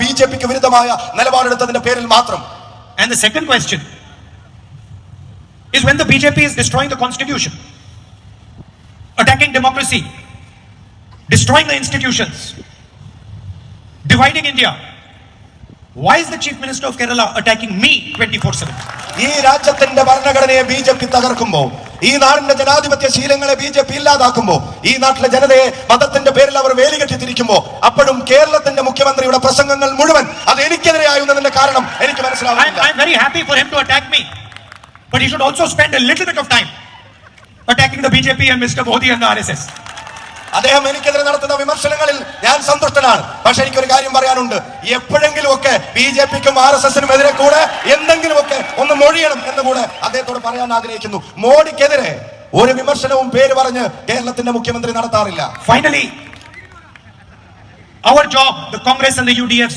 ബിജെപിക്ക് വിരുദ്ധമായ നിലപാടെടുത്തതിന്റെ പേരിൽ മാത്രം. And the second question is, when the BJP is destroying the constitution, attacking democracy, destroying the institutions, dividing India, why is the Chief Minister of Kerala attacking me 24/7? ഈ രാജ്യത്തിന്റെ ഭരണഘടനയെ BJP തകർക്കുമ്പോ, ഈ നാടിന്റെ ജനാധിപത്യ ശീലങ്ങളെ ബിജെപി ഇല്ലാതാക്കുമ്പോ, ഈ നാട്ടിലെ ജനതയെ മതത്തിന്റെ പേരിൽ അവർ വേലികെട്ടി തിരിക്കുമ്പോ, അപ്പോഴും കേരളത്തിന്റെ മുഖ്യമന്ത്രിയുടെ പ്രസംഗങ്ങൾ മുഴുവൻ അത് എനിക്കെതിരെയായുന്നതിന്റെ കാരണം എനിക്ക് മനസ്സിലാവുന്നില്ല. I'm very happy for him to attack me, but he should also spend a little bit of time attacking the BJP and Mr. Modi and the RSS. അദ്ദേഹം എനിക്കെതിരെ നടത്തുന്ന വിമർശനങ്ങളിൽ ഞാൻ സന്തുഷ്ടനാണ്. പക്ഷെ എനിക്കൊരു കാര്യം പറയാനുണ്ട്. എപ്പോഴെങ്കിലും ഒക്കെ ബിജെപിക്കും RSSനും എതിരെ കൂടെ എന്തെങ്കിലുമൊക്കെ ഒന്ന് മൊഴിയണം എന്ന് കൂടെ അദ്ദേഹത്തോട് പറയാൻ ആഗ്രഹിക്കുന്നു. മോഡിക്കെതിരെ ഒരു വിമർശനവും പേര് പറഞ്ഞ് കേരളത്തിന്റെ മുഖ്യമന്ത്രി നടത്താറില്ല. Finally, our job, the Congress and the UDF